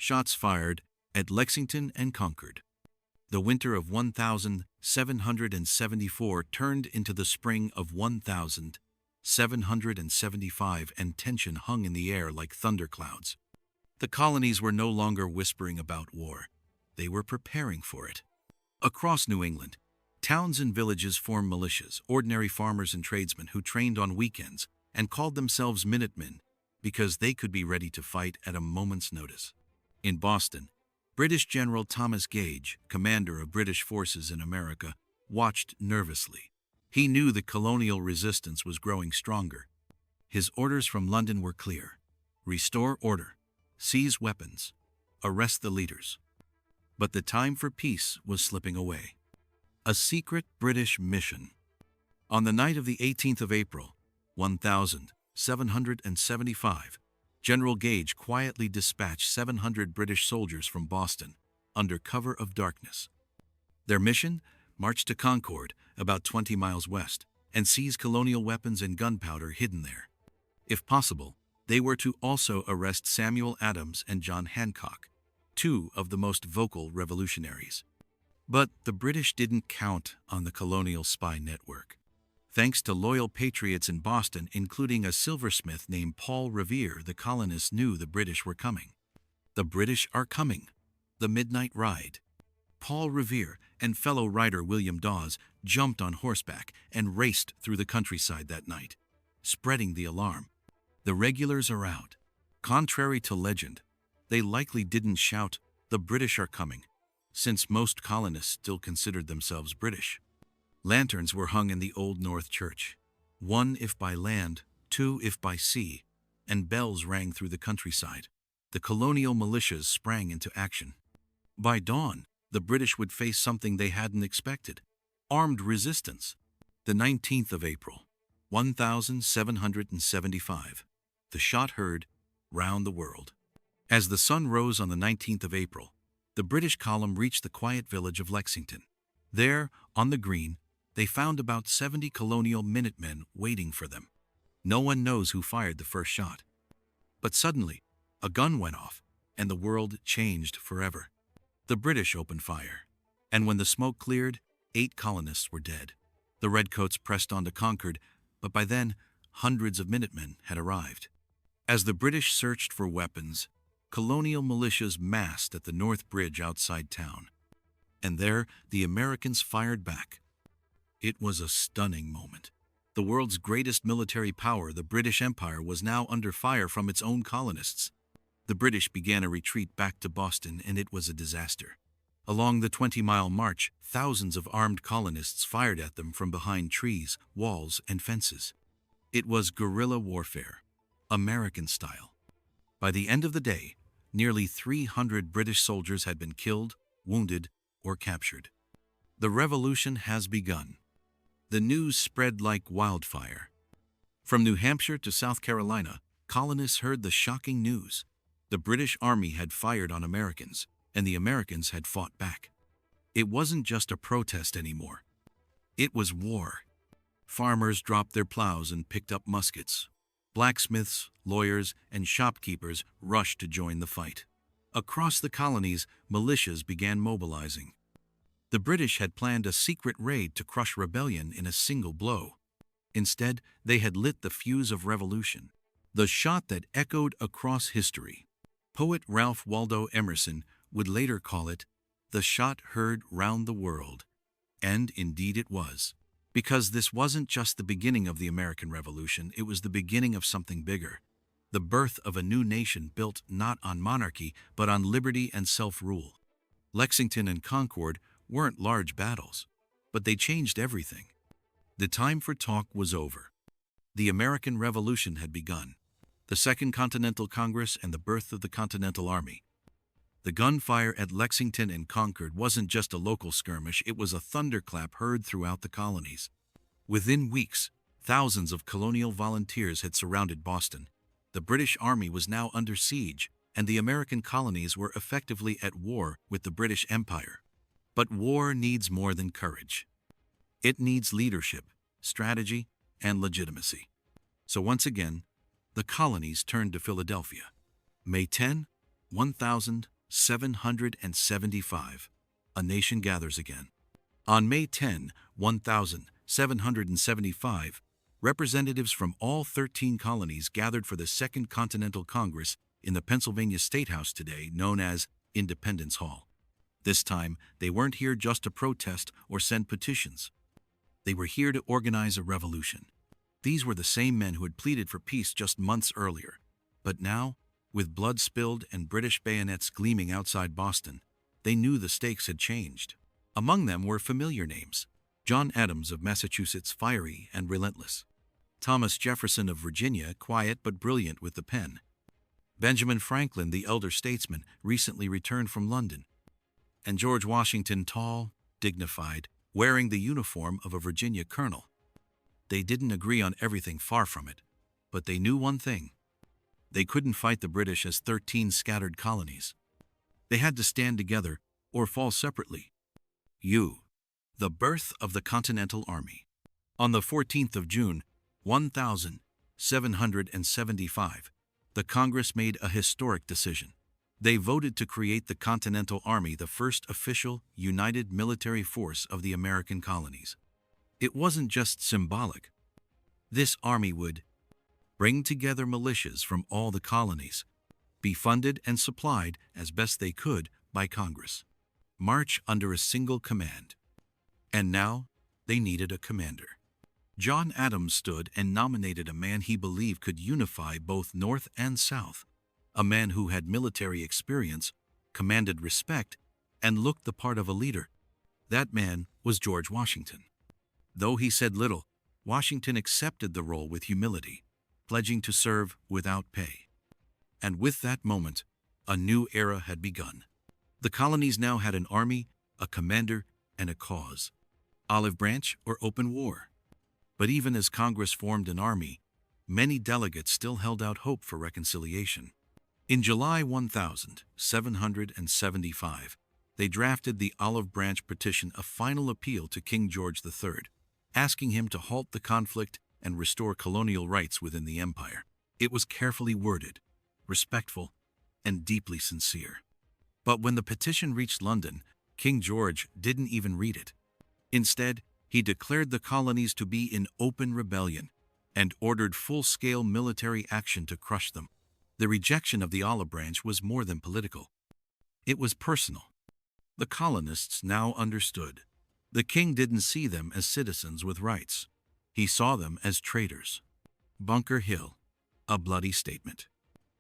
shots fired at Lexington and Concord. The winter of 1774 turned into the spring of 1775, and tension hung in the air like thunderclouds. The colonies were no longer whispering about war. They were preparing for it. Across New England, towns and villages formed militias, ordinary farmers and tradesmen who trained on weekends and called themselves Minutemen because they could be ready to fight at a moment's notice. In Boston, British General Thomas Gage, commander of British forces in America, watched nervously. He knew the colonial resistance was growing stronger. His orders from London were clear: restore order, seize weapons, arrest the leaders. But the time for peace was slipping away. A secret British mission. On the night of the 18th of April, 1775, General Gage quietly dispatched 700 British soldiers from Boston under cover of darkness. Their mission? March to Concord, about 20 miles west, and seize colonial weapons and gunpowder hidden there. If possible, they were to also arrest Samuel Adams and John Hancock, two of the most vocal revolutionaries. But the British didn't count on the colonial spy network. Thanks to loyal patriots in Boston, including a silversmith named Paul Revere, the colonists knew the British were coming. The British are coming. The midnight ride. Paul Revere and fellow writer William Dawes jumped on horseback and raced through the countryside that night, spreading the alarm. The regulars are out. Contrary to legend, they likely didn't shout, "The British are coming," since most colonists still considered themselves British. Lanterns were hung in the Old North Church, one if by land, two if by sea, and bells rang through the countryside. The colonial militias sprang into action. By dawn, the British would face something they hadn't expected: armed resistance. The 19th of April, 1775. The shot heard round the world. As the sun rose on the 19th of April, the British column reached the quiet village of Lexington. There, on the green, they found about 70 colonial Minutemen waiting for them. No one knows who fired the first shot. But suddenly, a gun went off, and the world changed forever. The British opened fire, and when the smoke cleared, 8 colonists were dead. The redcoats pressed on to Concord, but by then, hundreds of Minutemen had arrived. As the British searched for weapons, colonial militias massed at the North Bridge outside town. And there, the Americans fired back. It was a stunning moment. The world's greatest military power, the British Empire, was now under fire from its own colonists. The British began a retreat back to Boston, and it was a disaster. Along the 20-mile march, thousands of armed colonists fired at them from behind trees, walls, and fences. It was guerrilla warfare, American style. By the end of the day, nearly 300 British soldiers had been killed, wounded, or captured. The revolution has begun. The news spread like wildfire. From New Hampshire to South Carolina, colonists heard the shocking news. The British Army had fired on Americans, and the Americans had fought back. It wasn't just a protest anymore. It was war. Farmers dropped their plows and picked up muskets. Blacksmiths, lawyers, and shopkeepers rushed to join the fight. Across the colonies, militias began mobilizing. The British had planned a secret raid to crush rebellion in a single blow. Instead, they had lit the fuse of revolution, the shot that echoed across history. Poet Ralph Waldo Emerson would later call it the shot heard round the world. And indeed it was. Because this wasn't just the beginning of the American Revolution, it was the beginning of something bigger. The birth of a new nation built not on monarchy, but on liberty and self-rule. Lexington and Concord weren't large battles, but they changed everything. The time for talk was over. The American Revolution had begun. The Second Continental Congress and the birth of the Continental Army. The gunfire at Lexington and Concord wasn't just a local skirmish, it was a thunderclap heard throughout the colonies. Within weeks, thousands of colonial volunteers had surrounded Boston. The British Army was now under siege, and the American colonies were effectively at war with the British Empire. But war needs more than courage. It needs leadership, strategy, and legitimacy. So once again, the colonies turned to Philadelphia. May 10, 1775. A nation gathers again. On May 10, 1775, representatives from all 13 colonies gathered for the Second Continental Congress in the Pennsylvania State House today, known as Independence Hall. This time, they weren't here just to protest or send petitions. They were here to organize a revolution. These were the same men who had pleaded for peace just months earlier. But now, with blood spilled and British bayonets gleaming outside Boston, they knew the stakes had changed. Among them were familiar names: John Adams of Massachusetts, fiery and relentless; Thomas Jefferson of Virginia, quiet but brilliant with the pen; Benjamin Franklin, the elder statesman, recently returned from London; and George Washington, tall, dignified, wearing the uniform of a Virginia colonel. They didn't agree on everything, far from it, but they knew one thing: they couldn't fight the British as 13 scattered colonies. They had to stand together or fall separately. The birth of the Continental Army. On the 14th of June, 1775, the Congress made a historic decision. They voted to create the Continental Army, the first official, united military force of the American colonies. It wasn't just symbolic. This army would bring together militias from all the colonies, be funded and supplied as best they could by Congress, march under a single command. And now, they needed a commander. John Adams stood and nominated a man he believed could unify both North and South, a man who had military experience, commanded respect, and looked the part of a leader. That man was George Washington. Though he said little, Washington accepted the role with humility, pledging to serve without pay. And with that moment, a new era had begun. The colonies now had an army, a commander, and a cause. Olive branch or open war? But even as Congress formed an army, many delegates still held out hope for reconciliation. In July 1775, they drafted the Olive Branch Petition, a final appeal to King George III, asking him to halt the conflict and restore colonial rights within the empire. It was carefully worded, respectful, and deeply sincere. But when the petition reached London, King George didn't even read it. Instead, he declared the colonies to be in open rebellion and ordered full-scale military action to crush them. The rejection of the olive branch was more than political. It was personal. The colonists now understood. The king didn't see them as citizens with rights. He saw them as traitors. Bunker Hill, a bloody statement.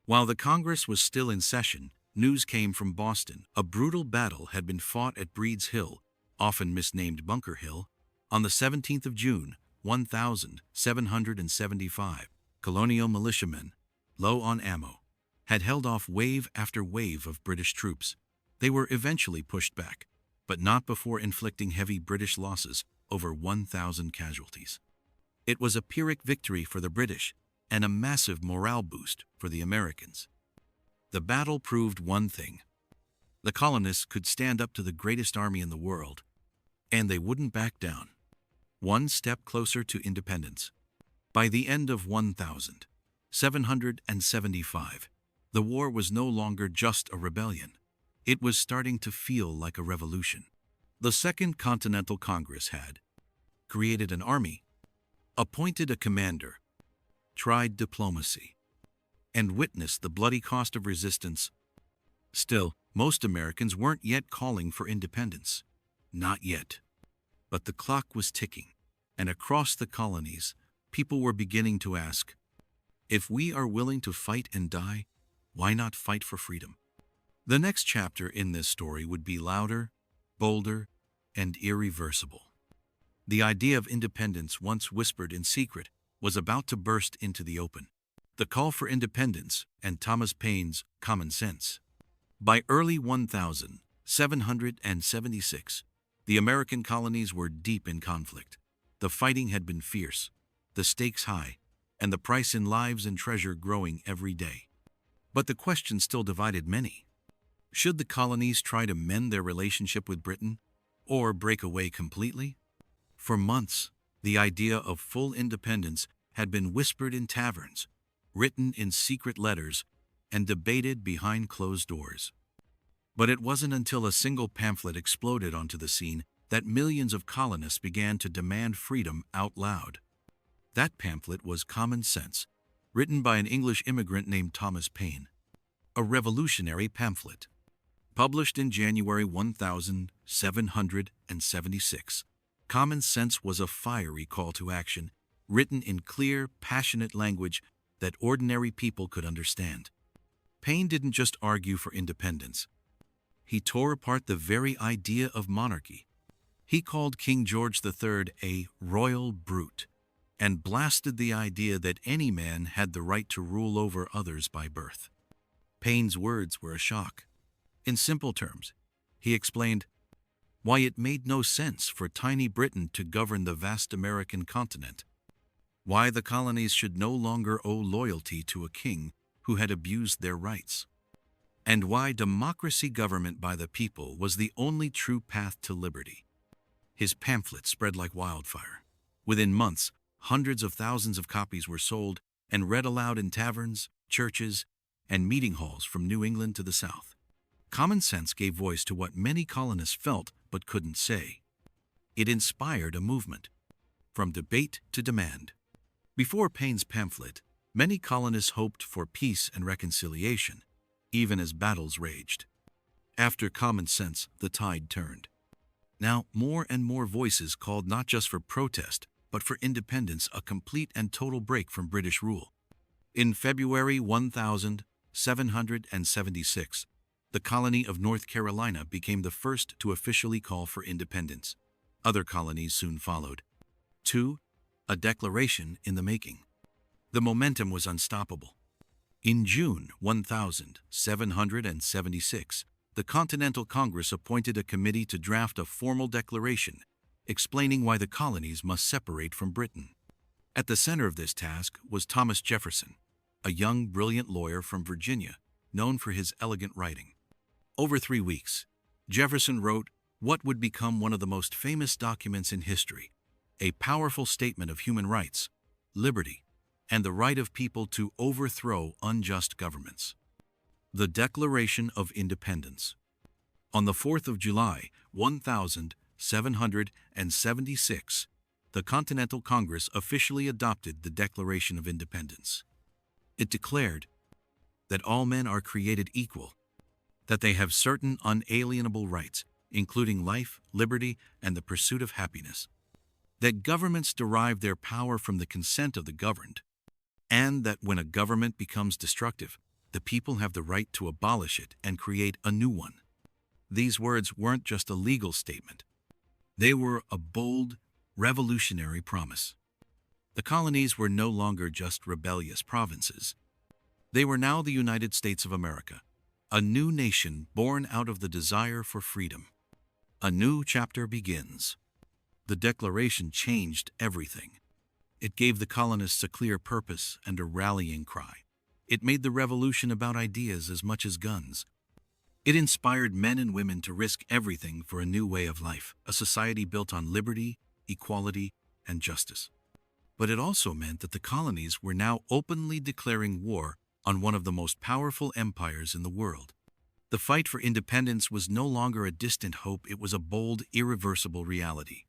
While the Congress was still in session, news came from Boston. A brutal battle had been fought at Breed's Hill, often misnamed Bunker Hill, on the 17th of June, 1775. Colonial militiamen, low on ammo, had held off wave after wave of British troops. They were eventually pushed back, but not before inflicting heavy British losses, over 1,000 casualties. It was a Pyrrhic victory for the British and a massive morale boost for the Americans. The battle proved one thing: the colonists could stand up to the greatest army in the world, and they wouldn't back down. One step closer to independence. By the end of 1775, the war was no longer just a rebellion. It was starting to feel like a revolution. The Second Continental Congress had created an army, appointed a commander, tried diplomacy, and witnessed the bloody cost of resistance. Still, most Americans weren't yet calling for independence. Not yet. But the clock was ticking, and across the colonies, people were beginning to ask, if we are willing to fight and die, why not fight for freedom? The next chapter in this story would be louder, bolder, and irreversible. The idea of independence, once whispered in secret, was about to burst into the open. The call for independence and Thomas Paine's Common Sense. By early 1776, the American colonies were deep in conflict. The fighting had been fierce, the stakes high, and the price in lives and treasure growing every day. But the question still divided many. Should the colonies try to mend their relationship with Britain, or break away completely? For months, the idea of full independence had been whispered in taverns, written in secret letters, and debated behind closed doors. But it wasn't until a single pamphlet exploded onto the scene that millions of colonists began to demand freedom out loud. That pamphlet was Common Sense, written by an English immigrant named Thomas Paine. A revolutionary pamphlet. Published in January 1776, Common Sense was a fiery call to action, written in clear, passionate language that ordinary people could understand. Paine didn't just argue for independence. He tore apart the very idea of monarchy. He called King George III a royal brute and blasted the idea that any man had the right to rule over others by birth. Paine's words were a shock. In simple terms, he explained why it made no sense for tiny Britain to govern the vast American continent, why the colonies should no longer owe loyalty to a king who had abused their rights, and why democracy government by the people was the only true path to liberty. His pamphlet spread like wildfire. Within months, hundreds of thousands of copies were sold and read aloud in taverns, churches, and meeting halls from New England to the South. Common Sense gave voice to what many colonists felt but couldn't say. It inspired a movement, from debate to demand. Before Paine's pamphlet, many colonists hoped for peace and reconciliation, even as battles raged. After Common Sense, the tide turned. Now, more and more voices called not just for protest, but for independence, a complete and total break from British rule. In February 1776, the colony of North Carolina became the first to officially call for independence. Other colonies soon followed. 2. A declaration in the making. The momentum was unstoppable. In June 1776, the Continental Congress appointed a committee to draft a formal declaration explaining why the colonies must separate from Britain. At the center of this task was Thomas Jefferson, a young, brilliant lawyer from Virginia, known for his elegant writing. Over 3 weeks, Jefferson wrote what would become one of the most famous documents in history, a powerful statement of human rights, liberty, and the right of people to overthrow unjust governments. The Declaration of Independence. On the 4th of July, 1776, the Continental Congress officially adopted the Declaration of Independence. It declared that all men are created equal, that they have certain unalienable rights, including life, liberty, and the pursuit of happiness, that governments derive their power from the consent of the governed, and that when a government becomes destructive, the people have the right to abolish it and create a new one. These words weren't just a legal statement. They were a bold, revolutionary promise. The colonies were no longer just rebellious provinces. They were now the United States of America, a new nation born out of the desire for freedom. A new chapter begins. The Declaration changed everything. It gave the colonists a clear purpose and a rallying cry. It made the revolution about ideas as much as guns. It inspired men and women to risk everything for a new way of life, a society built on liberty, equality, and justice. But it also meant that the colonies were now openly declaring war on one of the most powerful empires in the world. The fight for independence was no longer a distant hope, it was a bold, irreversible reality.